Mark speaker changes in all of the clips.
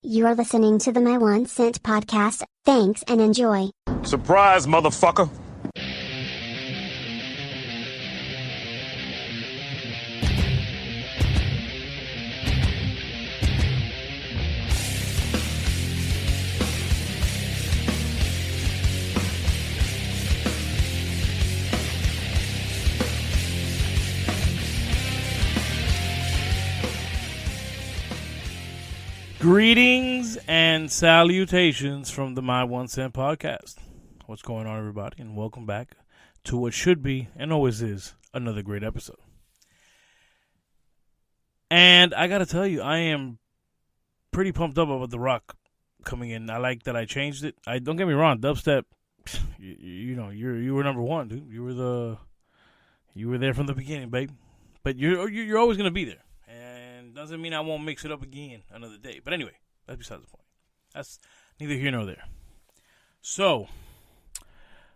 Speaker 1: You are listening to the My 1 Cent podcast. Thanks and enjoy.
Speaker 2: Surprise, motherfucker.
Speaker 3: Greetings and salutations from the My 1 Cent podcast. What's going on, everybody? And welcome back to what should be, and always is, another great episode. And I gotta tell you, I am pretty pumped up about The Rock coming in. I like that I changed it. Don't get me wrong, dubstep, you were number one, dude. You were there from the beginning, babe. But you're always gonna be there. Doesn't mean I won't mix it up again another day. But anyway, that's besides the point. That's neither here nor there. So,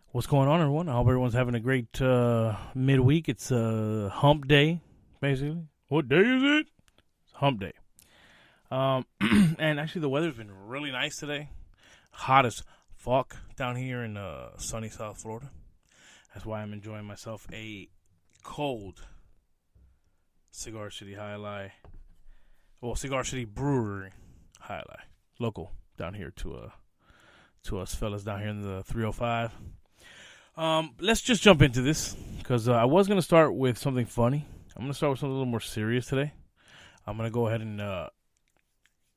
Speaker 3: what's going on, everyone? I hope everyone's having a great midweek. It's hump day, basically. What day is it? It's hump day. And actually, the weather's been really nice today. Hot as fuck down here in sunny South Florida. That's why I'm enjoying myself a cold Cigar City High Life. Well, Cigar City Brewery High Life, local down here to us fellas down here in the 305. Let's just jump into this because I was going to start with something funny. I'm going to start with something a little more serious today. I'm going to go ahead and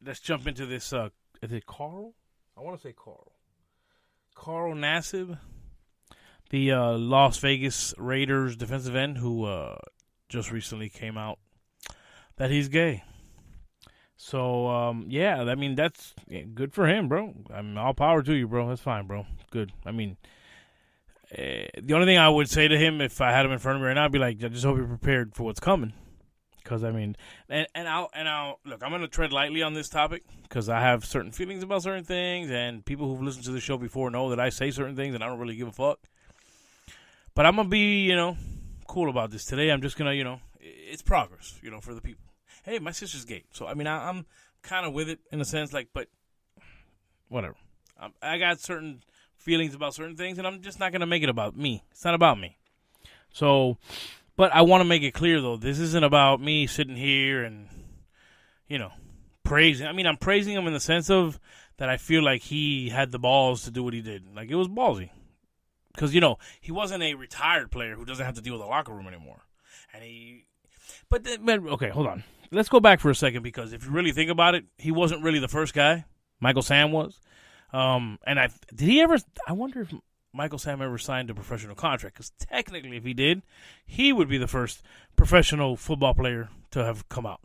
Speaker 3: let's jump into this. Is it Carl? I want to say Carl. Carl Nasiib, the Las Vegas Raiders defensive end who just recently came out that he's gay. So, yeah, I mean, that's good for him, bro. I mean, all power to you, bro. That's fine, bro. Good. I mean, the only thing I would say to him if I had him in front of me right now, I'd be like, I just hope you're prepared for what's coming. Because, I mean, and I'll, look, I'm going to tread lightly on this topic because I have certain feelings about certain things, and people who've listened to the show before know that I say certain things and I don't really give a fuck. But I'm going to be, cool about this today. I'm just going to, it's progress, for the people. Hey, my sister's gay. So, I mean, I'm kind of with it in a sense, but whatever. I got certain feelings about certain things, and I'm just not going to make it about me. It's not about me. So, but I want to make it clear, though, this isn't about me sitting here and, praising. I mean, I'm praising him in the sense of that I feel like he had the balls to do what he did. Like, it was ballsy. Because, he wasn't a retired player who doesn't have to deal with the locker room anymore. And But okay, hold on. Let's go back for a second because if you really think about it, he wasn't really the first guy. Michael Sam was. And I wonder if Michael Sam ever signed a professional contract because technically if he did, he would be the first professional football player to have come out.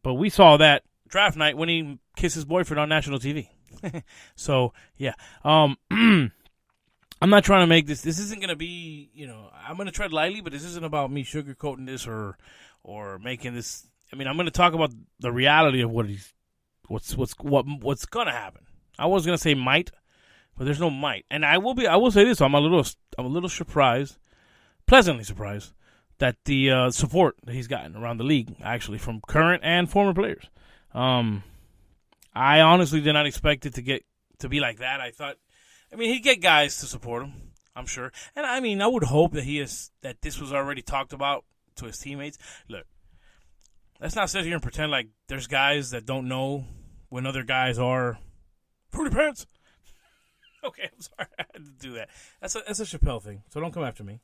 Speaker 3: But we saw that draft night when he kissed his boyfriend on national TV. So, yeah. I'm not trying to make this isn't going to be, I'm going to tread lightly, but this isn't about me sugarcoating this or making this. I mean, I'm going to talk about the reality of what's going to happen. I was going to say might, but there's no might. And I will say this, I'm a little surprised, pleasantly surprised that the support that he's gotten around the league, actually from current and former players. I honestly did not expect it to be like that. I thought, he'd get guys to support him, I'm sure. And I would hope that this was already talked about to his teammates. Look, let's not sit here and pretend like there's guys that don't know when other guys are fruity pants. Okay, I'm sorry I had to do that. That's a Chappelle thing, so don't come after me.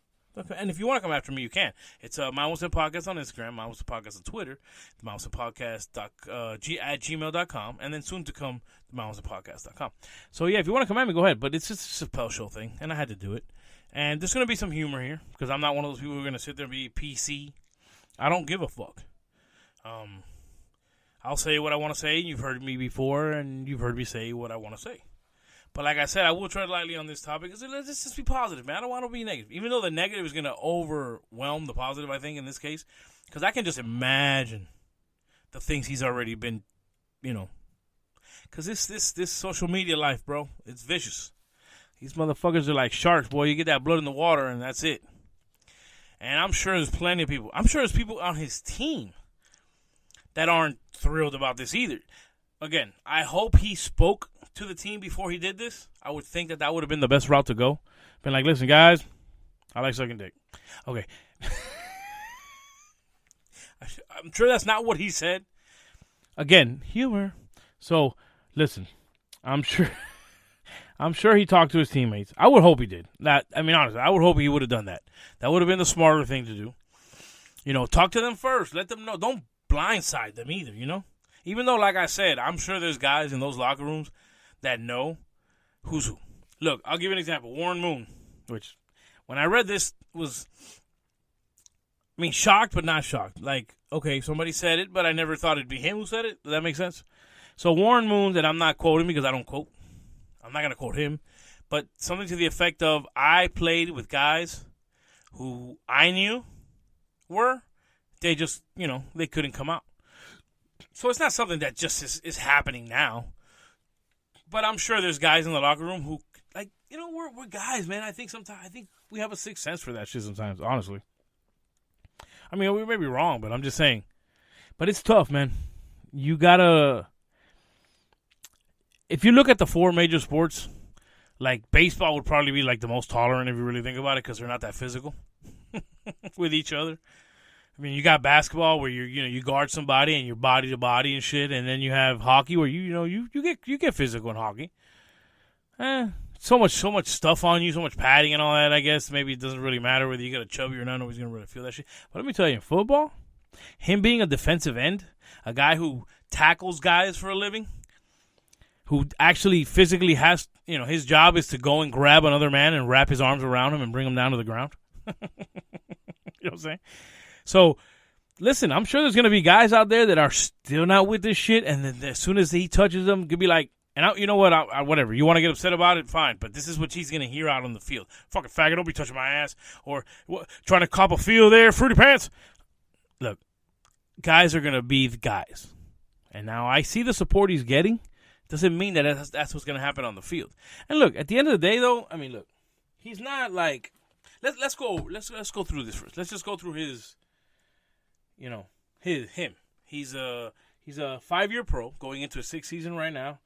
Speaker 3: And if you want to come after me, you can. It's My 1 Cent Podcast on Instagram, My 1 Cent Podcast on Twitter, the My 1 Cent Podcast at gmail.com, and then soon to come, the My 1 Cent Podcast.com. So, yeah, if you want to come at me, go ahead. But it's just a Chappelle show thing, and I had to do it. And there's going to be some humor here, because I'm not one of those people who are going to sit there and be PC. I don't give a fuck. I'll say what I want to say. You've heard me before, and you've heard me say what I want to say. But like I said, I will tread lightly on this topic. Let's just be positive, man. I don't want to be negative. Even though the negative is going to overwhelm the positive, I think, in this case. Because I can just imagine the things he's already been, Because this social media life, bro, it's vicious. These motherfuckers are like sharks, boy. You get that blood in the water, and that's it. And I'm sure there's plenty of people. I'm sure there's people on his team that aren't thrilled about this either. again, I hope he spoke to the team before he did this. I would think that would have been the best route to go. Been like, listen, guys, I like sucking dick. Okay. I'm sure that's not what he said. Again, humor. So, listen, I'm sure he talked to his teammates. I would hope he did. Honestly, I would hope he would have done that. That would have been the smarter thing to do. Talk to them first. Let them know. Don't blindside them either, Even though, like I said, I'm sure there's guys in those locker rooms that know who's who. Look, I'll give you an example. Warren Moon, which when I read this was, shocked but not shocked. Like, okay, somebody said it, but I never thought it'd be him who said it. Does that make sense? So Warren Moon, that I'm not quoting because I don't quote. I'm not going to quote him. But something to the effect of, I played with guys who I knew they just, they couldn't come out. So it's not something that just is happening now. But I'm sure there's guys in the locker room who, we're guys, man. I think we have a sixth sense for that shit sometimes, honestly. We may be wrong, but I'm just saying. But it's tough, man. You gotta... If you look at the four major sports, like baseball would probably be like the most tolerant if you really think about it, because they're not that physical with each other. You got basketball where you guard somebody and you're body to body and shit, and then you have hockey where you get physical in hockey. So much stuff on you, so much padding and all that. I guess maybe it doesn't really matter whether you got a chubby or not. Nobody's gonna really feel that shit. But let me tell you, in football, him being a defensive end, a guy who tackles guys for a living, who actually physically has, his job is to go and grab another man and wrap his arms around him and bring him down to the ground. You know what I'm saying? So, listen, I'm sure there's going to be guys out there that are still not with this shit, and then as soon as he touches them, could be like, you know what, whatever. You want to get upset about it, fine, but this is what he's going to hear out on the field. Fucking faggot, don't be touching my ass. Or trying to cop a feel there, fruity pants. Look, guys are going to be the guys. And now I see the support he's getting. Doesn't mean that that's what's going to happen on the field. And look, at the end of the day, though, look, he's not like... Let's go through this first. Let's just go through his... him. He's a 5-year pro going into his 6th season right now.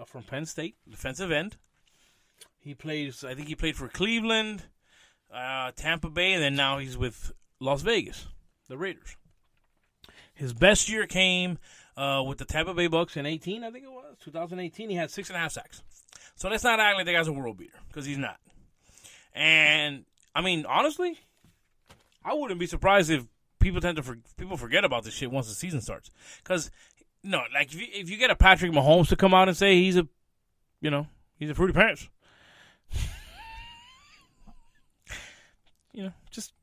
Speaker 3: From Penn State, defensive end. I think he played for Cleveland, Tampa Bay, and then now he's with Las Vegas, the Raiders. His best year came with the Tampa Bay Bucks in 2018. I think it was 2018. He had 6.5 sacks. So let's not act like the guy's a world beater, because he's not. And honestly, I wouldn't be surprised if people forget about this shit once the season starts. Because if you get a Patrick Mahomes to come out and say he's a fruity pants, just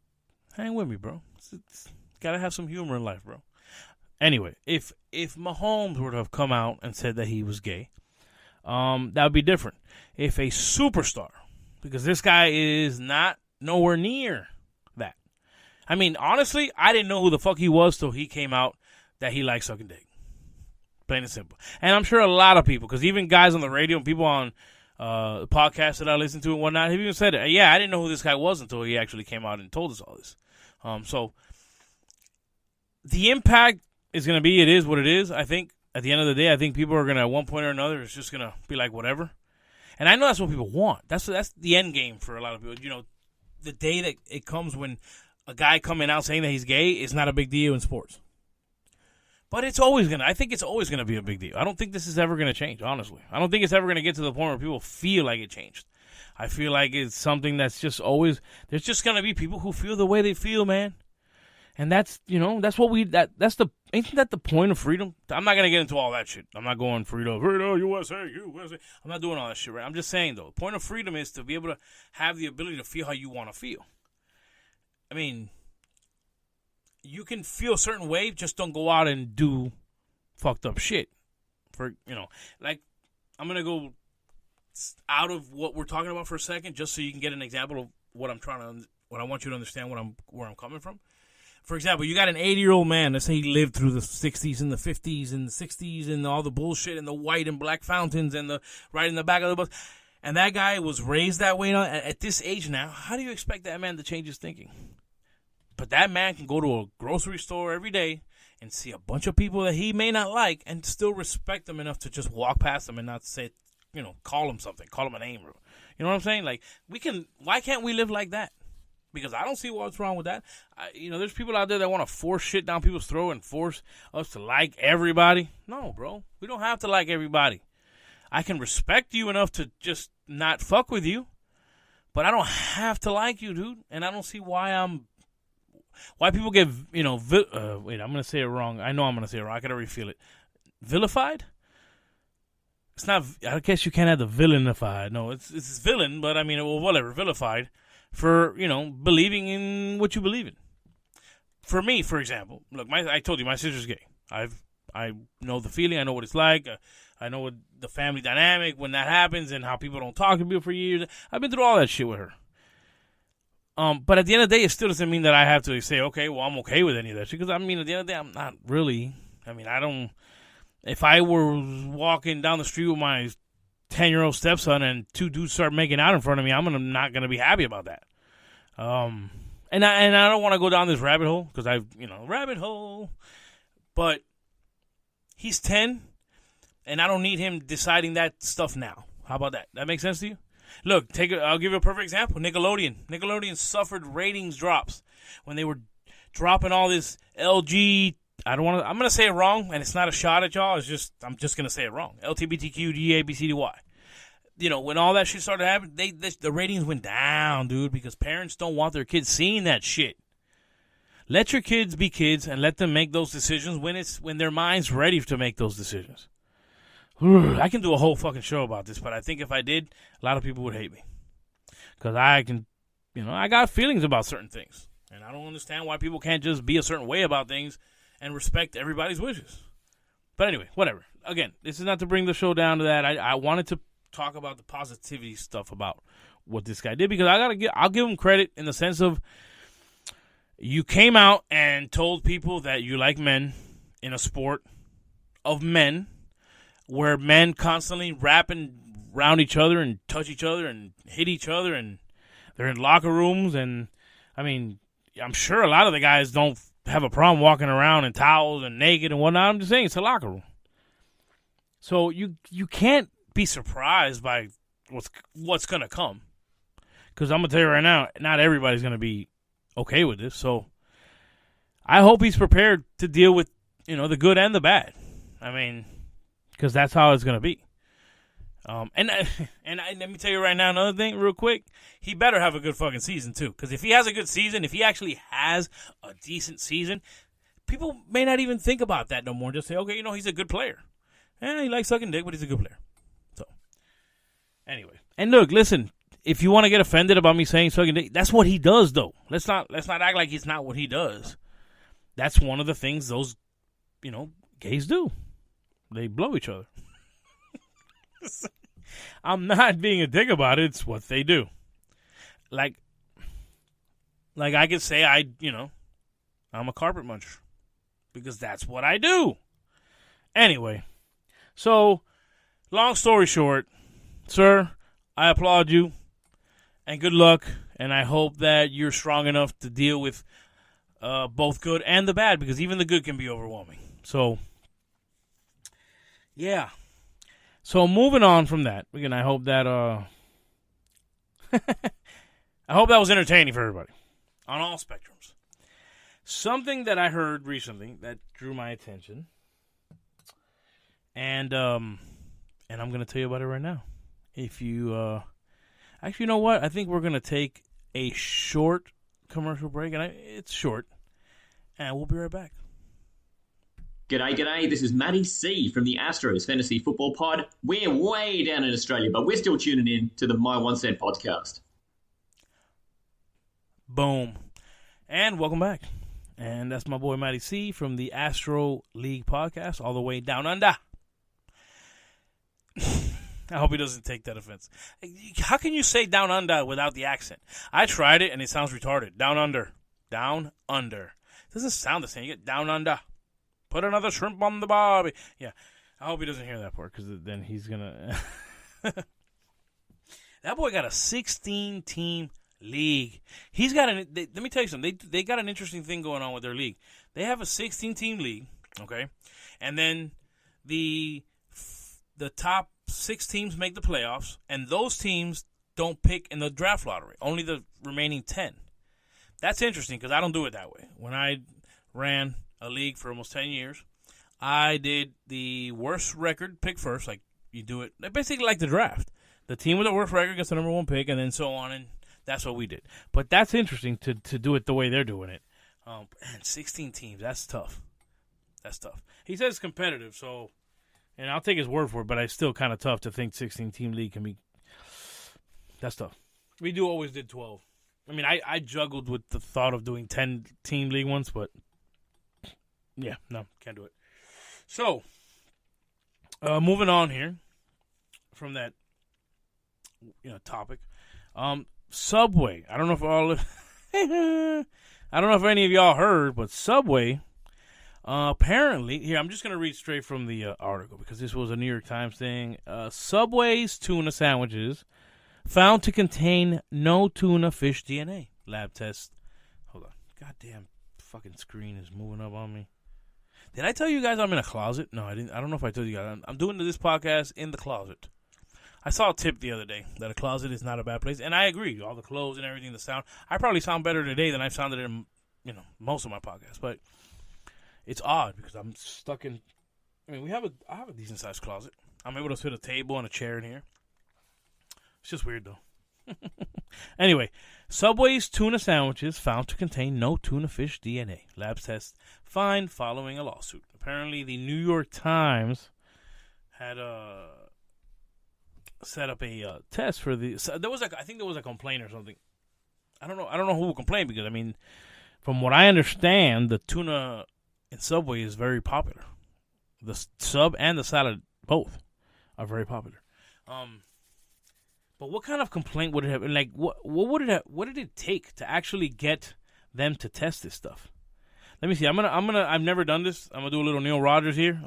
Speaker 3: hang with me, bro. It's gotta have some humor in life, bro. Anyway, if Mahomes were to have come out and said that he was gay, that would be different. If a superstar, because this guy is nowhere near that. Honestly, I didn't know who the fuck he was till he came out that he likes sucking dick. Plain and simple. And I'm sure a lot of people, because even guys on the radio and people on podcasts that I listen to and whatnot, have even said it. Yeah, I didn't know who this guy was until he actually came out and told us all this. So the impact is going to be, it is what it is. I think at the end of the day, I think people are going to, at one point or another, it's just going to be like whatever. And I know that's what people want. That's the end game for a lot of people. The day that it comes when a guy coming out saying that he's gay is not a big deal in sports. But I think it's always going to be a big deal. I don't think this is ever going to change, honestly. I don't think it's ever going to get to the point where people feel like it changed. I feel like it's something that's just always, there's just going to be people who feel the way they feel, man. And that's, isn't that the point of freedom? I'm not going to get into all that shit. I'm not going freedom, USA. I'm not doing all that shit, right? I'm just saying, though, the point of freedom is to be able to have the ability to feel how you want to feel. You can feel a certain way, just don't go out and do fucked up shit. I'm going to go out of what we're talking about for a second, just so you can get an example of what I want you to understand where I'm coming from. For example, you got an 80-year-old man. Let's say he lived through the 60s and the 50s and the 60s and all the bullshit and the white and black fountains and the right in the back of the bus. And that guy was raised that way at this age now. How do you expect that man to change his thinking? But that man can go to a grocery store every day and see a bunch of people that he may not like and still respect them enough to just walk past them and not say, call them something, call them a name. You know what I'm saying? Like, why can't we live like that? Because I don't see what's wrong with that. There's people out there that want to force shit down people's throat and force us to like everybody. No, bro. We don't have to like everybody. I can respect you enough to just not fuck with you, but I don't have to like you, dude. And I don't see why people get, wait, I'm going to say it wrong. I know I'm going to say it wrong. I can already feel it. Vilified? It's not, I guess you can't have the villainified. No, it's villain, but whatever, vilified for, believing in what you believe in. For me, for example, look, I told you my sister's gay. I know the feeling. I know what it's like. I know what the family dynamic when that happens and how people don't talk to people for years. I've been through all that shit with her. But at the end of the day, it still doesn't mean that I have to say, okay, well, I'm okay with any of that shit. Because, at the end of the day, I'm not really. If I were walking down the street with my 10-year-old stepson and two dudes start making out in front of me, I'm not going to be happy about that. And I don't want to go down this rabbit hole because rabbit hole. But he's 10, and I don't need him deciding that stuff now. How about that? That makes sense to you? Look, I'll give you a perfect example. Nickelodeon suffered ratings drops when they were dropping all this LG. I'm going to say it wrong, and it's not a shot at y'all. I'm just going to say it wrong. LGBTQ, GABCDY. When all that shit started happening, the ratings went down, dude, because parents don't want their kids seeing that shit. Let your kids be kids and let them make those decisions when their mind's ready to make those decisions. I can do a whole fucking show about this, but I think if I did, a lot of people would hate me. Because I got feelings about certain things. And I don't understand why people can't just be a certain way about things and respect everybody's wishes. But anyway, whatever. Again, this is not to bring the show down to that. I wanted to talk about the positivity stuff about what this guy did because I'll give him credit in the sense of you came out and told people that you like men in a sport of men where men constantly wrap around each other and touch each other and hit each other and they're in locker rooms and I'm sure a lot of the guys don't have a problem walking around in towels and naked and whatnot. I'm just saying it's a locker room. So you can't be surprised by what's going to come. Because I'm going to tell you right now, not everybody's going to be okay with this. So I hope he's prepared to deal with, the good and the bad. Because that's how it's going to be. And let me tell you right now another thing real quick. He better have a good fucking season too. Because if he has a good season, if he actually has a decent season, people may not even think about that no more. Just say, okay, he's a good player. He likes sucking dick, but he's a good player. So, anyway. And look, listen, if you want to get offended about me saying sucking dick, that's what he does though. Let's not act like it's not what he does. That's one of the things those, gays do. They blow each other. I'm not being a dick about it. It's what they do. Like I could say I'm a carpet muncher because that's what I do. Anyway, so long story short, sir, I applaud you and good luck. And I hope that you're strong enough to deal with both good and the bad because even the good can be overwhelming. So, yeah. So moving on from that, again, I hope that I hope that was entertaining for everybody on all spectrums. Something that I heard recently that drew my attention, and I'm going to tell you about it right now. If you actually, you know what? I think we're going to take a short commercial break, and it's short, and we'll be right back.
Speaker 4: G'day. This is Matty C from the Astros Fantasy Football Pod. We're way down in Australia, but we're still tuning in to the My 1 Cent podcast.
Speaker 3: Boom. And welcome back. And that's my boy Matty C from the Astro League podcast, all the way down under. I hope he doesn't take that offense. How can you say down under without the accent? I tried it, and it sounds retarded. Down under. Down under. It doesn't sound the same. You get down under. Put another shrimp on the barbie. Yeah. I hope he doesn't hear that part because then he's going to... That boy got a 16-team League. He's got let me tell you something. They got an interesting thing going on with their league. They have a 16-team league, okay? And then the top 6 teams make the playoffs, and those teams don't pick in the draft lottery. Only the remaining 10. That's interesting because I don't do it that way. When I ran a league for almost 10 years, I did the worst record pick first. Like, you do it basically like the draft. The team with the worst record gets the number 1 pick, and then so on, and that's what we did. But that's interesting to do it the way they're doing it. Man, 16 teams, that's tough. That's tough. He says it's competitive, so, and I'll take his word for it, but it's still kind of tough to think 16-team league can be. That's tough. We always did 12. I mean, I juggled with the thought of doing 10-team league once, but yeah, no, can't do it. So, moving on here from that, topic. Subway. I don't know if any of y'all heard, but Subway apparently, here, I'm just going to read straight from the article because this was a New York Times thing. Subway's tuna sandwiches found to contain no tuna fish DNA. Lab test. Hold on. Goddamn fucking screen is moving up on me. Did I tell you guys I'm in a closet? No, I didn't. I don't know if I told you guys. I'm doing this podcast in the closet. I saw a tip the other day that a closet is not a bad place, and I agree. All the clothes and everything, the sound. I probably sound better today than I've sounded in, most of my podcasts. But it's odd because I'm stuck in. I mean, I have a decent sized closet. I'm able to fit a table and a chair in here. It's just weird though. Anyway, Subway's tuna sandwiches found to contain no tuna fish DNA. Labs test find following a lawsuit. Apparently, the New York Times had set up a test for the. So I think there was a complaint or something. I don't know who complained because I mean, from what I understand, the tuna in Subway is very popular. The sub and the salad both are very popular. But what kind of complaint would it have? Like, what would it have? What did it take to actually get them to test this stuff? Let me see. I've never done this. I'm gonna do a little Neil Rogers here.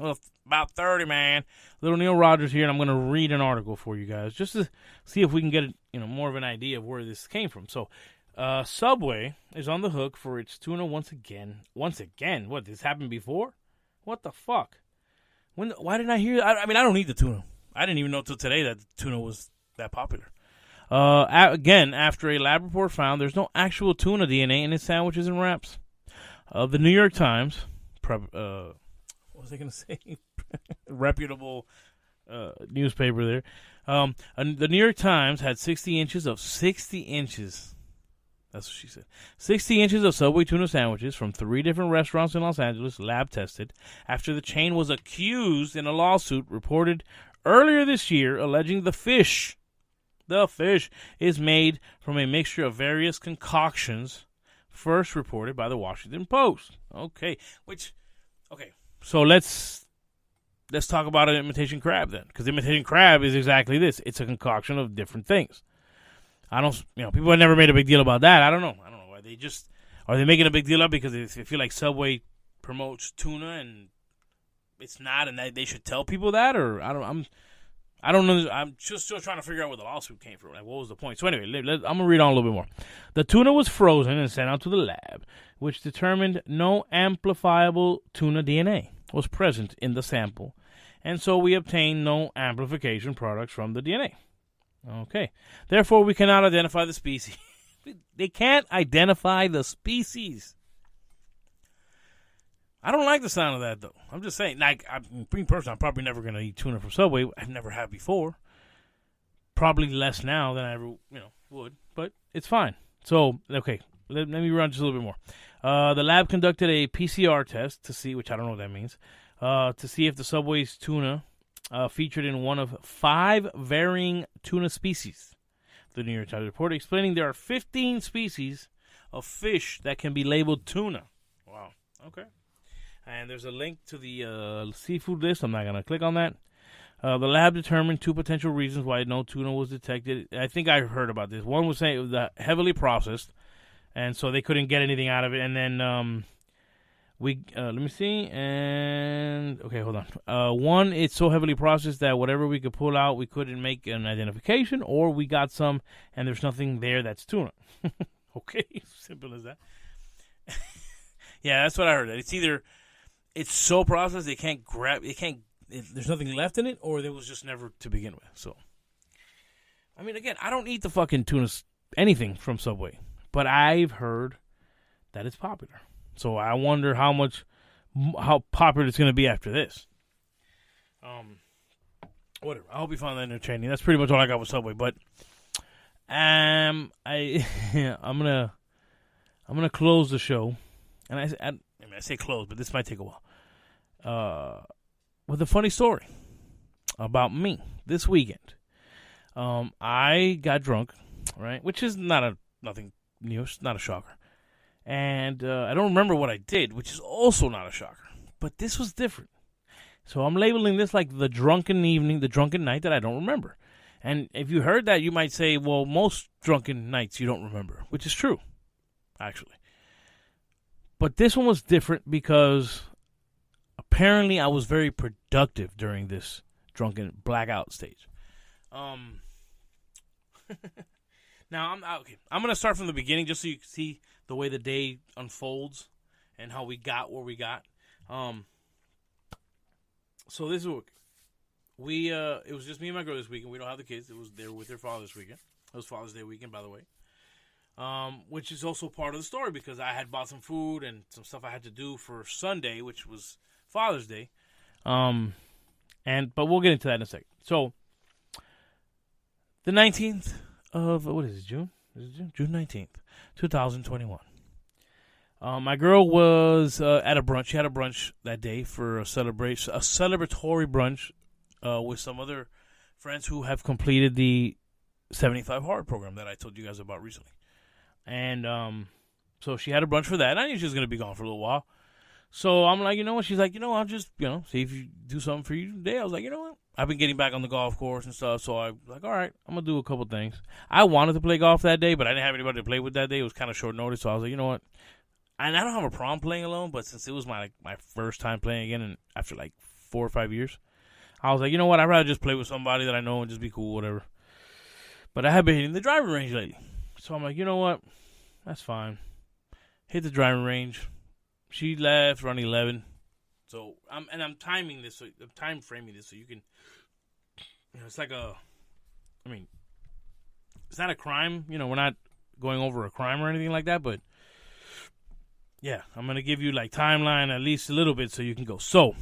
Speaker 3: About 30, man. Little Neil Rogers here, and I'm gonna read an article for you guys just to see if we can get more of an idea of where this came from. So, Subway is on the hook for its tuna once again. Once again, what? This happened before? What the fuck? Why didn't I hear? I mean, I don't need the tuna. I didn't even know till today that the tuna was that popular. Again, after a lab report found there's no actual tuna DNA in its sandwiches and wraps. The New York Times, what was I going to say? Reputable newspaper there. The New York Times had 60 inches. That's what she said. 60 inches of Subway tuna sandwiches from 3 different restaurants in Los Angeles, lab tested, after the chain was accused in a lawsuit reported earlier this year, alleging the fish is made from a mixture of various concoctions, first reported by the Washington Post. Okay, so let's talk about an imitation crab then, because imitation crab is exactly this. It's a concoction of different things. People have never made a big deal about that. I don't know. Are they making a big deal of it because they feel like Subway promotes tuna and it's not, and they should tell people that, or I don't know. I'm just still trying to figure out where the lawsuit came from. Like, what was the point? So anyway, I'm going to read on a little bit more. The tuna was frozen and sent out to the lab, which determined no amplifiable tuna DNA was present in the sample, and so we obtained no amplification products from the DNA. Okay. Therefore, we cannot identify the species. They can't identify the species. I don't like the sound of that, though. I'm just saying, like, being personal, I'm probably never going to eat tuna from Subway. I've never had before. Probably less now than I ever, would. But it's fine. So, okay, let me run just a little bit more. The lab conducted a PCR test to see, which I don't know what that means, to see if the Subway's tuna featured in one of 5 varying tuna species. The New York Times reported explaining there are 15 species of fish that can be labeled tuna. Wow. Okay. And there's a link to the seafood list. I'm not going to click on that. The lab determined 2 potential reasons why no tuna was detected. I think I heard about this. One was saying it was heavily processed, and so they couldn't get anything out of it. And then Let me see, and okay, hold on. One, it's so heavily processed that whatever we could pull out, we couldn't make an identification, or we got some and there's nothing there that's tuna. Okay, simple as that. Yeah, that's what I heard. It's so processed there's nothing left in it, or there was just never to begin with. So, I mean, again, I don't eat the fucking tuna anything from Subway, but I've heard that it's popular. So I wonder how popular it's going to be after this. Whatever. I hope you found that entertaining. That's pretty much all I got with Subway. But I'm gonna close the show, and I say close, but this might take a while. With a funny story about me this weekend. I got drunk, right? Which is nothing new. It's not a shocker. And I don't remember what I did, which is also not a shocker. But this was different. So I'm labeling this like the drunken evening, the drunken night that I don't remember. And if you heard that, you might say, well, most drunken nights you don't remember, which is true, actually. But this one was different because apparently I was very productive during this drunken blackout stage. Now, I'm going to start from the beginning just so you can see the way the day unfolds and how we got where we got. So this week, it was just me and my girl this weekend. We don't have the kids. They were with their father this weekend. It was Father's Day weekend, by the way. Which is also part of the story because I had bought some food and some stuff I had to do for Sunday, which was Father's Day. But we'll get into that in a second. So, the 19th of, what is it, June? Is it June? June 19th, 2021. My girl was at a brunch. She had a brunch that day for a celebratory brunch with some other friends who have completed the 75 Hard program that I told you guys about recently. And so she had a brunch for that. I knew she was going to be gone for a little while. So I'm like, you know what? She's like, I'll just, see if you do something for you today. I was like, you know what? I've been getting back on the golf course and stuff. So I was like, all right, I'm going to do a couple things. I wanted to play golf that day, but I didn't have anybody to play with that day. It was kind of short notice. So I was like, you know what? And I don't have a problem playing alone, but since it was my first time playing again and after 4 or 5 years, I was like, you know what? I'd rather just play with somebody that I know and just be cool, whatever. But I have been hitting the driving range lately. So I'm like, you know what? That's fine. Hit the driving range. She left around 11. So I'm timing this. I'm time framing this so you can. It's like it's not a crime. We're not going over a crime or anything like that. But yeah, I'm gonna give you timeline at least a little bit so you can go. So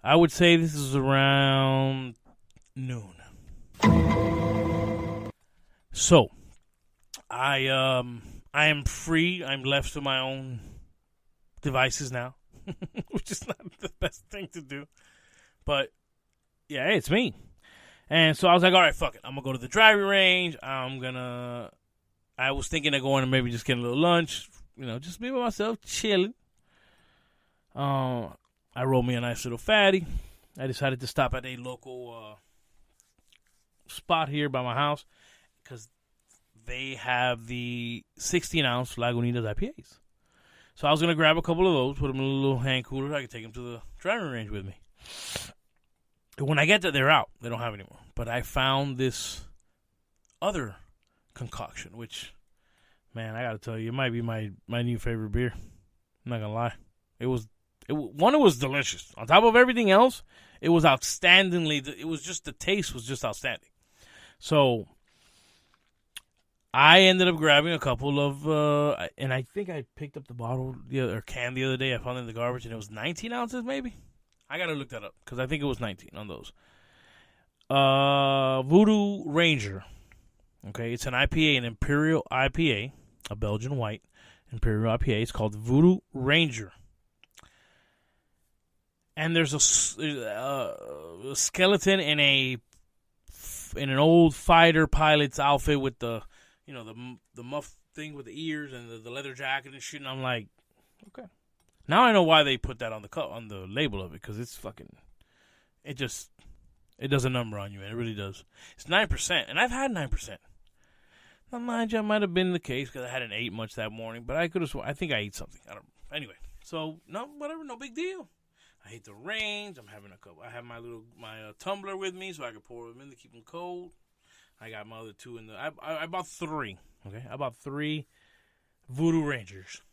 Speaker 3: I would say this is around noon. So I am free. I'm left to my own devices now, which is not the best thing to do. But, yeah, hey, it's me. And so I was like, all right, fuck it. I'm going to go to the driving range. I was thinking of going and maybe just getting a little lunch, just be with myself, chilling. I rolled me a nice little fatty. I decided to stop at a local spot here by my house because they have the 16-ounce Lagunitas IPAs. So I was going to grab a couple of those, put them in a little hand cooler. I could take them to the driving range with me. When I get there, they're out. They don't have any more. But I found this other concoction, which, man, I got to tell you, it might be my new favorite beer. I'm not going to lie. It was delicious. On top of everything else, it was outstandingly, the taste was just outstanding. So I ended up grabbing a couple of, and I think I picked up the bottle or can the other day. I found it in the garbage, and it was 19 ounces maybe. I got to look that up because I think it was 19 on those. Voodoo Ranger. Okay, it's an IPA, an Imperial IPA, a Belgian white Imperial IPA. It's called Voodoo Ranger. And there's a skeleton in an old fighter pilot's outfit with the muff thing with the ears and the leather jacket and shit. And I'm like, okay. Now I know why they put that on the label of it, because it's fucking, it does a number on you, man. It really does. It's 9%, and I've had 9%. Now, mind you, I might have been the case because I hadn't ate much that morning, but I think I ate something. I Anyway, so no, whatever, no big deal. I hate the range. I'm having a couple. I have my tumbler with me so I can pour them in to keep them cold. I got my other two in the. I bought three. Okay, I bought 3 Voodoo Rangers,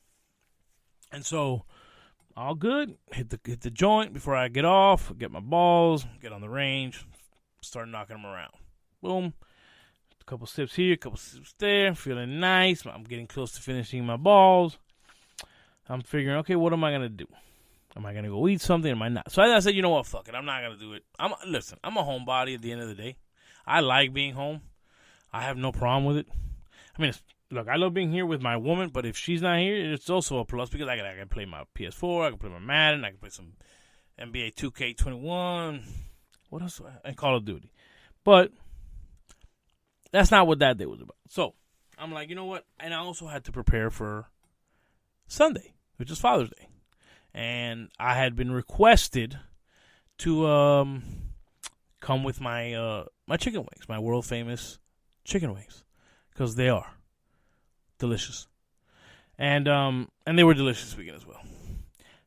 Speaker 3: and so all good. Hit the joint before I get off. Get my balls. Get on the range. Start knocking them around. Boom. A couple sips here, a couple sips there. Feeling nice. I'm getting close to finishing my balls. I'm figuring, okay, what am I gonna do? Am I gonna go eat something? Am I not? So I said, you know what? Fuck it. I'm not gonna do it. Listen. I'm a homebody at the end of the day. I like being home. I have no problem with it. I mean, look, I love being here with my woman, but if she's not here, it's also a plus because I can play my PS4, I can play my Madden, I can play some NBA 2K21, what else? And Call of Duty. But that's not what that day was about. So I'm like, you know what? And I also had to prepare for Sunday, which is Father's Day. And I had been requested to come with my my chicken wings, my world famous chicken wings, because they are delicious, and they were delicious this weekend as well.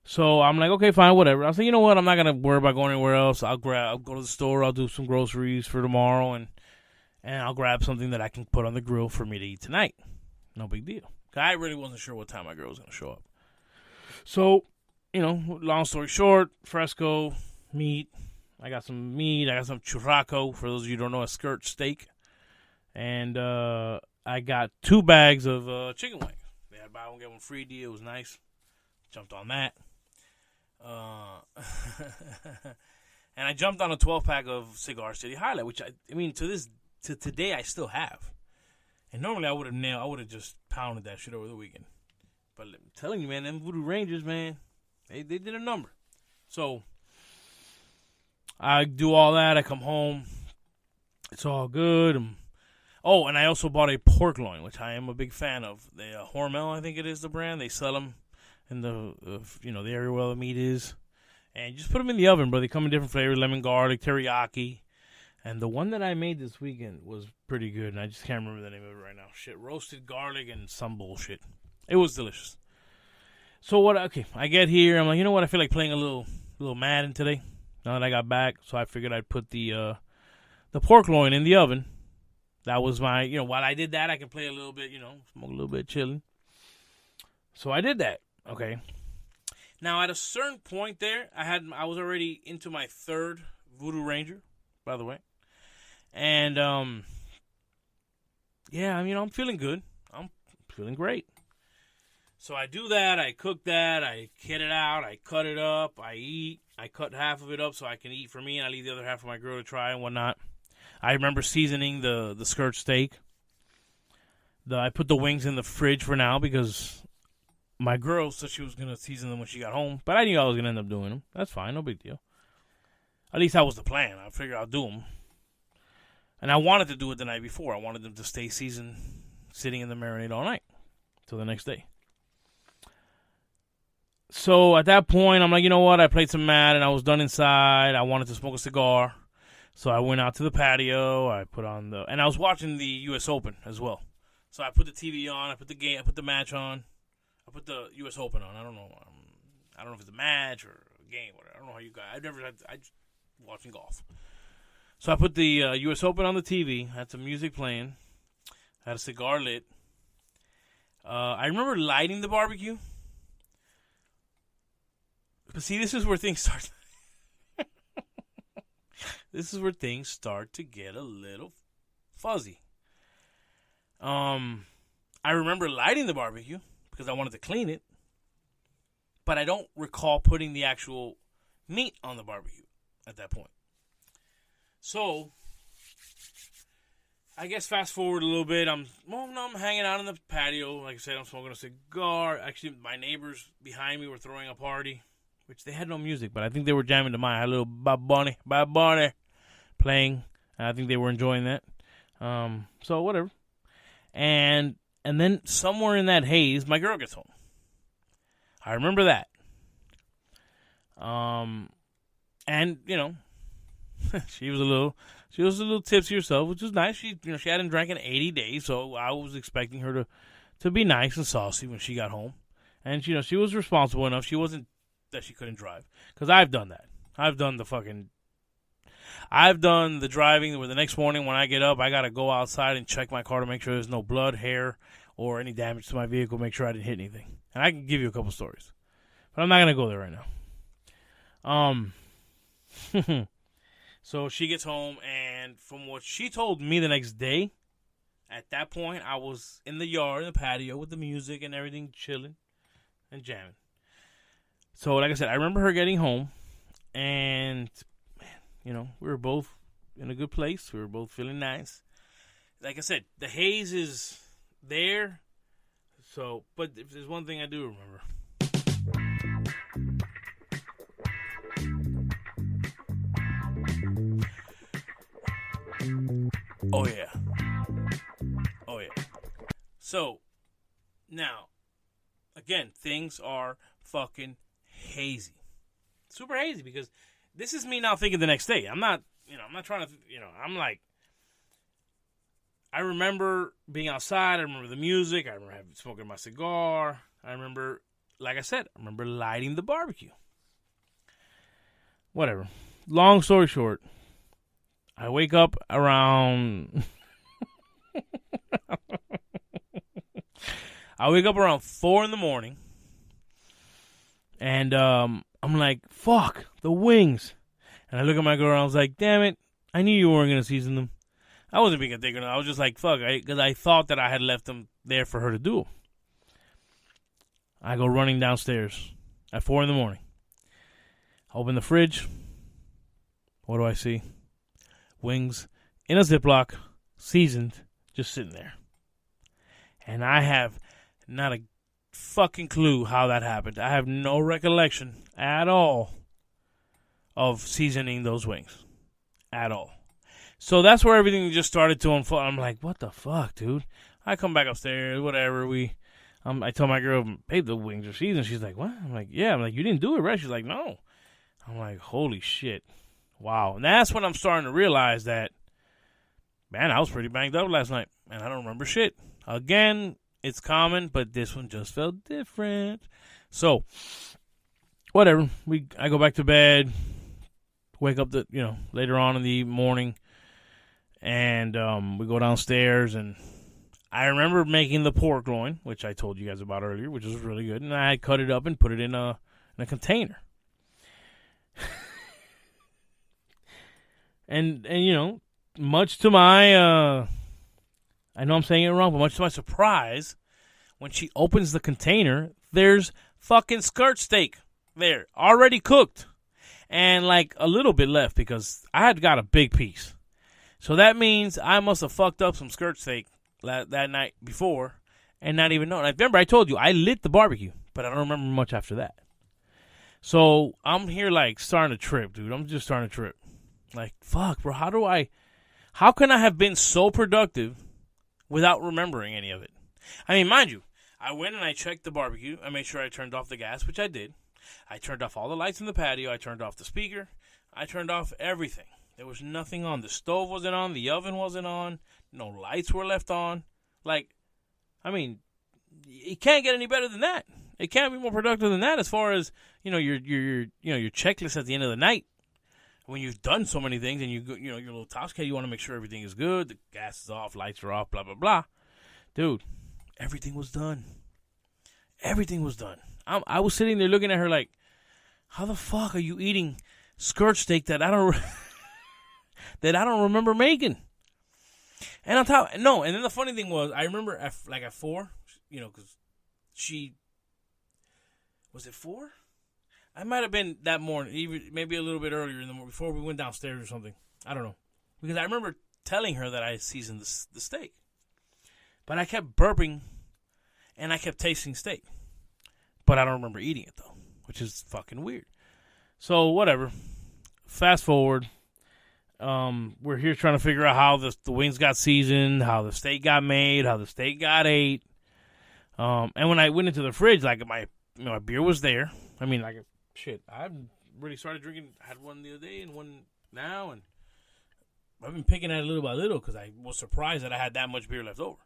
Speaker 3: So I'm like, okay, fine, whatever. I said, you know what? I'm not gonna worry about going anywhere else. I'll go to the store. I'll do some groceries for tomorrow, and I'll grab something that I can put on the grill for me to eat tonight. No big deal. I really wasn't sure what time my girl was gonna show up. So, long story short, fresco meat. I got some meat. I got some churrasco. For those of you who don't know, a skirt steak. And I got 2 bags of chicken wings. They had buy one, get one free deal. It was nice. Jumped on that. And I jumped on a 12-pack of Cigar City Highlight, which, to today, I still have. And normally I would have just pounded that shit over the weekend. But I'm telling you, man, them Voodoo Rangers, man, they did a number. So I do all that. I come home. It's all good. Oh, and I also bought a pork loin, which I am a big fan of. The Hormel, I think it is the brand. They sell them in the area where the meat is. And you just put them in the oven, bro. They come in different flavors, lemon, garlic, teriyaki. And the one that I made this weekend was pretty good, and I just can't remember the name of it right now. Shit, roasted garlic and some bullshit. It was delicious. So I get here. I'm like, you know what? I feel like playing a little Madden today. Now that I got back, so I figured I'd put the pork loin in the oven. That was my, while I did that, I could play a little bit, smoke a little bit, chilling. So I did that. Okay. Now at a certain point there, I was already into my 3rd Voodoo Ranger, by the way, and I'm feeling good. I'm feeling great. So I do that. I cook that. I get it out. I cut it up. I eat. I cut half of it up so I can eat for me, and I leave the other half for my girl to try and whatnot. I remember seasoning the skirt steak. I put the wings in the fridge for now because my girl said she was going to season them when she got home. But I knew I was going to end up doing them. That's fine. No big deal. At least that was the plan. I figured I'll do them. And I wanted to do it the night before. I wanted them to stay seasoned, sitting in the marinade all night till the next day. So at that point, I'm like, you know what? I played some Madden. I was done inside. I wanted to smoke a cigar. So I went out to the patio. I put on and I was watching the U.S. Open as well. So I put the TV on. I put the game. I put the match on. I put the U.S. Open on. I don't know if it's a match or a game. Whatever. I don't know how you guys. I just watching golf. So I put the U.S. Open on the TV. I had some music playing. I had a cigar lit. I remember lighting the barbecue. But see, this is where things start. This is where things start to get a little fuzzy. I remember lighting the barbecue because I wanted to clean it, but I don't recall putting the actual meat on the barbecue at that point. So, I guess fast forward a little bit. I'm hanging out on the patio. Like I said, I'm smoking a cigar. Actually, my neighbors behind me were throwing a party, which they had no music, but I think they were jamming to mine. I had a little Bad Bunny playing. I think they were enjoying that. So whatever. And then somewhere in that haze, my girl gets home. I remember that. And she was a little tipsy herself, which was nice. She hadn't drank in 80 days, so I was expecting her to be nice and saucy when she got home. And, she was responsible enough. She wasn't that she couldn't drive. Because I've done that. I've done the driving where the next morning when I get up, I got to go outside and check my car to make sure there's no blood, hair, or any damage to my vehicle, make sure I didn't hit anything. And I can give you a couple stories. But I'm not going to go there right now. So she gets home, and from what she told me the next day, at that point, I was in the yard, in the patio, with the music and everything, chilling and jamming. So, like I said, I remember her getting home, and, man, we were both in a good place. We were both feeling nice. Like I said, the haze is there. So, but if there's one thing I do remember. Oh, yeah. So, now, again, things are fucking hazy. Super hazy, because this is me now thinking the next day. I'm not trying to, I'm like, I remember being outside. I remember the music. I remember smoking my cigar. I remember, like I said, lighting the barbecue. Whatever. Long story short, I wake up around... I wake up around 4 in the morning, and I'm like, fuck, the wings. And I look at my girl, and I was like, damn it, I knew you weren't going to season them. I wasn't being a dick or nothing. I was just like, fuck, because I thought that I had left them there for her to do. I go running downstairs at 4 in the morning. Open the fridge. What do I see? Wings in a Ziploc, seasoned, just sitting there. And I have not a fucking clue how that happened. I have no recollection at all of seasoning those wings. At all. So that's where everything just started to unfold. I'm like, what the fuck, dude? I come back upstairs, whatever. I tell my girl, babe, the wings are seasoned. She's like, what? I'm like, yeah. I'm like, you didn't do it, right? She's like, no. I'm like, holy shit. Wow. And that's when I'm starting to realize that, man, I was pretty banged up last night, and I don't remember shit. Again, it's common, but this one just felt different. So, whatever. I go back to bed, wake up later on in the morning, and we go downstairs, and I remember making the pork loin, which I told you guys about earlier, which was really good, and I had cut it up and put it in a container. and much to my I know I'm saying it wrong, but much to my surprise, when she opens the container, there's fucking skirt steak there, already cooked. And like a little bit left because I had got a big piece. So that means I must have fucked up some skirt steak that night before and not even know. And I remember I told you, I lit the barbecue, but I don't remember much after that. So I'm here like starting to trip, dude. I'm just starting to trip. Like, fuck, bro, how can I have been so productive without remembering any of it? I mean, mind you, I went and I checked the barbecue. I made sure I turned off the gas, which I did. I turned off all the lights in the patio. I turned off the speaker. I turned off everything. There was nothing on. The stove wasn't on. The oven wasn't on. No lights were left on. Like, I mean, it can't get any better than that. It can't be more productive than that as far as, your checklist at the end of the night. When you've done so many things and your little task case, you want to make sure everything is good. The gas is off, lights are off, blah, blah, blah. Dude, everything was done. Everything was done. I was sitting there looking at her like, how the fuck are you eating skirt steak that I don't remember making? And on top, no. And then the funny thing was, I remember at 4, because was it 4? I might have been that morning, even maybe a little bit earlier in the morning, before we went downstairs or something. I don't know. Because I remember telling her that I seasoned the steak. But I kept burping, and I kept tasting steak. But I don't remember eating it, though, which is fucking weird. So, whatever. Fast forward. We're here trying to figure out how the wings got seasoned, how the steak got made, how the steak got ate. And when I went into the fridge, like, my beer was there. I mean, like, shit, I've really started drinking. I had one the other day and one now, and I've been picking at it little by little because I was surprised that I had that much beer left over.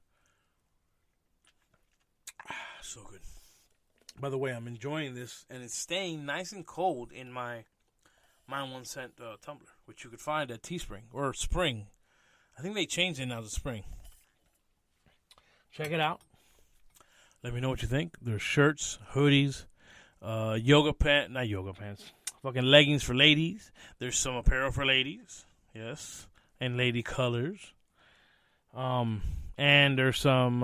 Speaker 3: So good. By the way, I'm enjoying this, and it's staying nice and cold in my 1 cent tumbler, which you could find at Teespring or Spring. I think they changed it now to Spring. Check it out. Let me know what you think. There's shirts, hoodies, not yoga pants, fucking leggings for ladies. There's some apparel for ladies, yes, and lady colors. And there's some,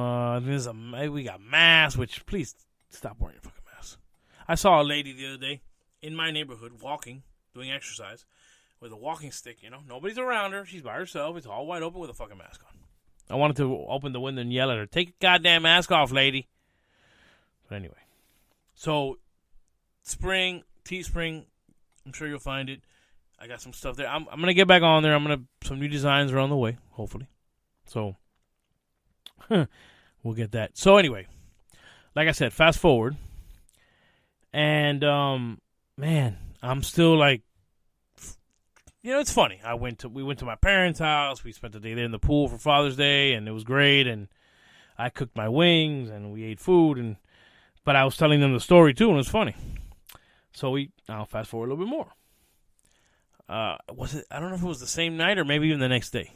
Speaker 3: we got masks, which please stop wearing a fucking mask. I saw a lady the other day in my neighborhood walking, doing exercise, with a walking stick, Nobody's around her. She's by herself. It's all wide open with a fucking mask on. I wanted to open the window and yell at her, take your goddamn mask off, lady. But anyway. So, Teespring, I'm sure you'll find it. I got some stuff there. I'm going to get back on there. Some new designs are on the way, hopefully. So, we'll get that. So, anyway, like I said, fast forward. And, man, I'm still like, it's funny. We went to my parents' house. We spent the day there in the pool for Father's Day, and it was great. And I cooked my wings, and we ate food. But I was telling them the story too, and it was funny. So I'll fast forward a little bit more. I don't know if it was the same night or maybe even the next day.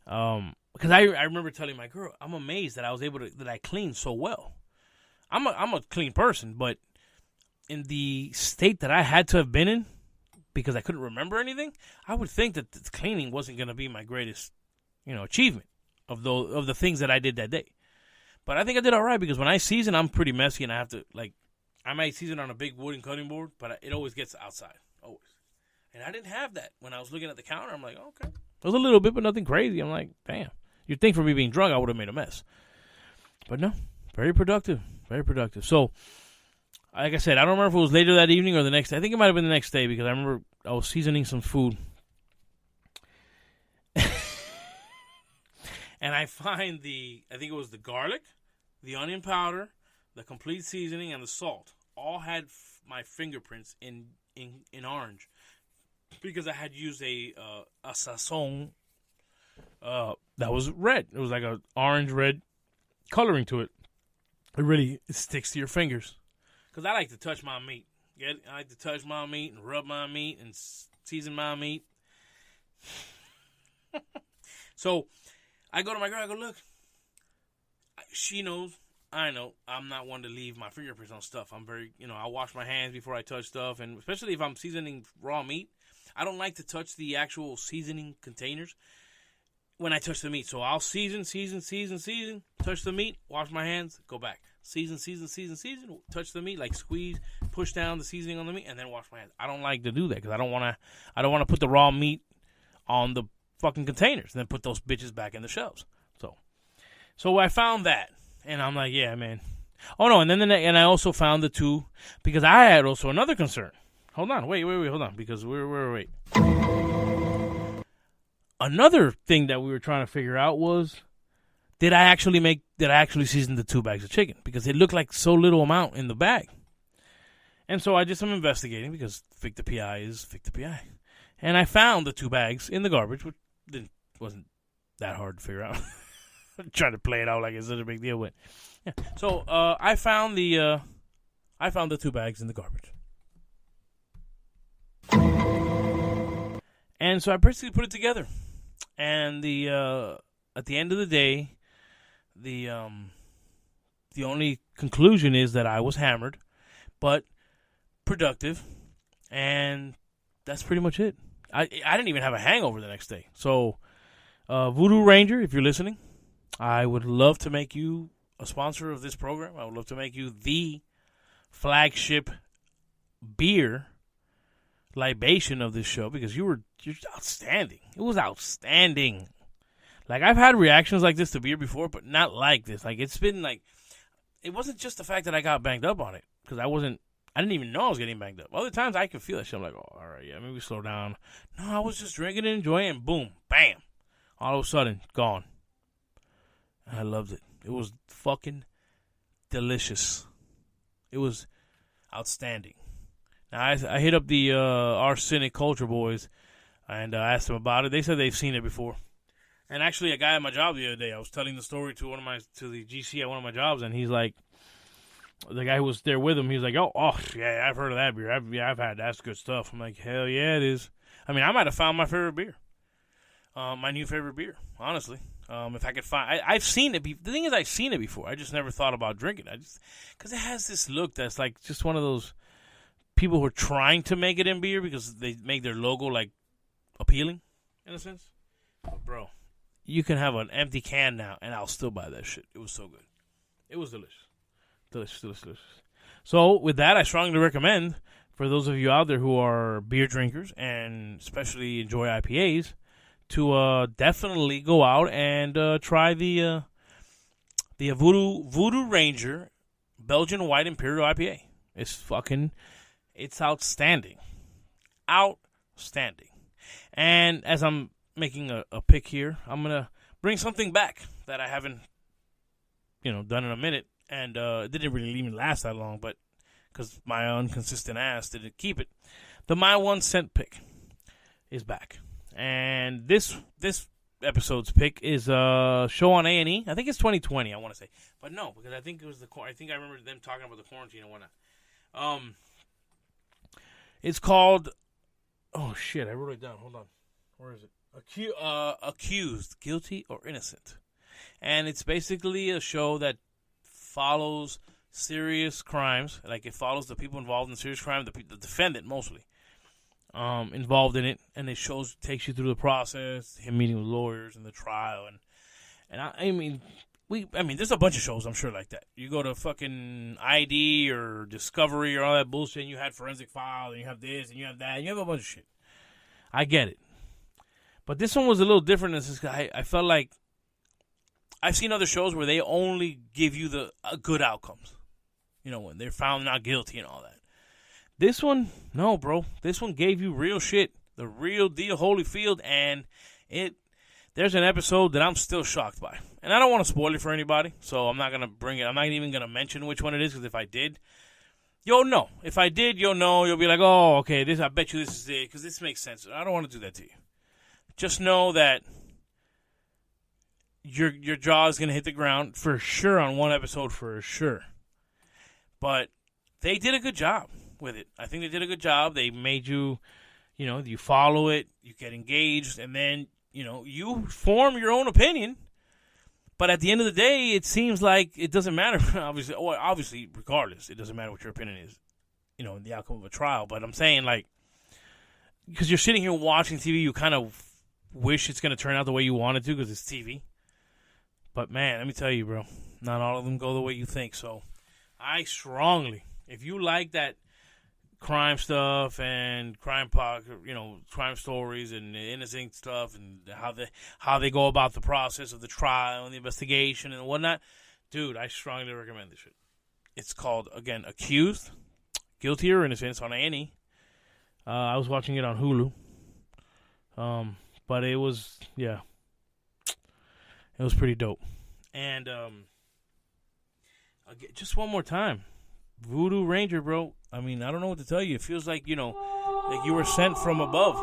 Speaker 3: Because I remember telling my girl, I'm amazed that I cleaned so well. I'm a clean person, but in the state that I had to have been in, because I couldn't remember anything, I would think that the cleaning wasn't going to be my greatest, achievement of the things that I did that day. But I think I did all right because when I season, I'm pretty messy and I have to, I might season on a big wooden cutting board, but it always gets outside, always. And I didn't have that. When I was looking at the counter, I'm like, okay. It was a little bit, but nothing crazy. I'm like, damn. You'd think for me being drunk, I would have made a mess. But no, very productive, very productive. So, like I said, I don't remember if it was later that evening or the next day. I think it might have been the next day because I remember I was seasoning some food. And I find I think it was the garlic, the onion powder, the complete seasoning, and the salt. All had my fingerprints in orange. Because I had used a sazon that was red. It was like an orange-red coloring to it. It sticks to your fingers. Because I like to touch my meat. I like to touch my meat and rub my meat and season my meat. So I go to my girl. I go, look. She knows. I know. I'm not one to leave my fingerprints on stuff. I'm very, I wash my hands before I touch stuff. And especially if I'm seasoning raw meat, I don't like to touch the actual seasoning containers when I touch the meat. So I'll season, touch the meat, wash my hands, go back. Season, touch the meat, squeeze, push down the seasoning on the meat, and then wash my hands. I don't like to do that because I don't want to put the raw meat on the fucking containers and then put those bitches back in the shelves. So I found that, and I'm like, yeah, man. Oh no, and then I also found the two because I had also another concern. Hold on, wait, hold on, because wait. Another thing that we were trying to figure out was, did I actually season the 2 bags of chicken? Because it looked like so little amount in the bag. And so I did some investigating because Vic the PI is Vic the PI. And I found the 2 bags in the garbage, which wasn't that hard to figure out. I'm trying to play it out like it's such a big deal, but yeah. So I found the 2 bags in the garbage. And so I basically put it together. And at the end of the day, the only conclusion is that I was hammered, but productive, and that's pretty much it. I didn't even have a hangover the next day. So, Voodoo Ranger, if you're listening, I would love to make you a sponsor of this program. I would love to make you the flagship beer libation of this show because you're outstanding. It was outstanding. I've had reactions like this to beer before, but not like this. It's been it wasn't just the fact that I got banged up on it because I didn't even know I was getting banged up. Other times I could feel that shit. I'm like, oh, all right, yeah, maybe slow down. No, I was just drinking and enjoying, and boom, bam, all of a sudden, gone. I loved it. It was fucking delicious. It was outstanding. Now, I hit up the Arsenic Culture boys and asked them about it. They said they've seen it before. And actually, a guy at my job the other day, I was telling the story to the GC at one of my jobs, and he's like, the guy who was there with him, he was like, oh, yeah, I've heard of that beer. I've had that's good stuff. I'm like, hell yeah, it is. I mean, I might have found my favorite beer, my new favorite beer, honestly. If I could find, I've seen it. The thing is, I've seen it before. I just never thought about drinking it. Because it has this look that's like just one of those people who are trying to make it in beer because they make their logo like appealing, in a sense. But bro, you can have an empty can now, and I'll still buy that shit. It was so good. It was delicious. Delicious. So, with that, I strongly recommend for those of you out there who are beer drinkers and especially enjoy IPAs to definitely go out and try the Voodoo Ranger Belgian White Imperial IPA. It's outstanding. Outstanding. And as I'm making a pick here, I'm going to bring something back that I haven't, done in a minute. And it didn't really even last that long, but because my inconsistent ass didn't keep it. The My 1 Cent pick is back. And this episode's pick is a show on A&E. I think it's 2020, I want to say. But no, because I think I remember them talking about the quarantine and whatnot. It's called, oh shit, I wrote it down. Hold on. Where is it? Accused, Guilty or Innocent. And it's basically a show that follows serious crimes. Like, it follows the people involved in serious crime, the defendant mostly, involved in it, and it takes you through the process, him meeting with lawyers and the trial, and I mean, there's a bunch of shows I'm sure like that. You go to fucking ID or Discovery or all that bullshit, and you had Forensic File, and you have this, and you have that, and you have a bunch of shit. I get it, but this one was a little different. I felt like I've seen other shows where they only give you the good outcomes, when they're found not guilty and all that. This one, no, bro. This one gave you real shit, the real deal, Holyfield, and there's an episode that I'm still shocked by. And I don't want to spoil it for anybody, so I'm not going to bring it. I'm not even going to mention which one it is, because if I did, you'll know. If I did, you'll know. You'll be like, oh, okay, I bet you this is it, because this makes sense. I don't want to do that to you. Just know that your jaw is going to hit the ground for sure on one episode, for sure. But they did a good job with it. I think they did a good job. They made you, you follow it, you get engaged, and then, you form your own opinion. But at the end of the day, it seems like it doesn't matter. Obviously, regardless, it doesn't matter what your opinion is, in the outcome of a trial. But I'm saying, like, because you're sitting here watching TV, you kind of wish it's going to turn out the way you want it to because it's TV. But, man, let me tell you, bro, not all of them go the way you think. So I strongly, if you like that crime stuff and crime stories and innocent stuff and how they go about the process of the trial and the investigation and whatnot, dude, I strongly recommend this shit. It's called, again, Accused, Guilty or Innocent. It's on A&E. I was watching it on Hulu. But it was, it was pretty dope. And just one more time, Voodoo Ranger, bro. I mean, I don't know what to tell you. It feels like, like you were sent from above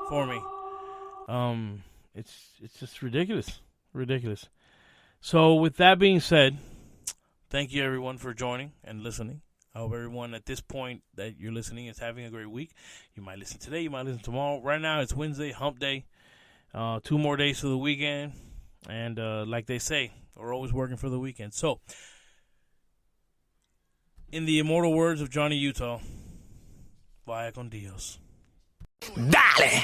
Speaker 3: for me. It's just ridiculous. So with that being said, thank you everyone for joining and listening. I hope everyone at this point that you're listening is having a great week. You might listen today, you might listen tomorrow. Right now it's Wednesday, hump day. 2 more days to the weekend. And like they say, we're always working for the weekend. So, in the immortal words of Johnny Utah, vaya con Dios.
Speaker 2: Dale!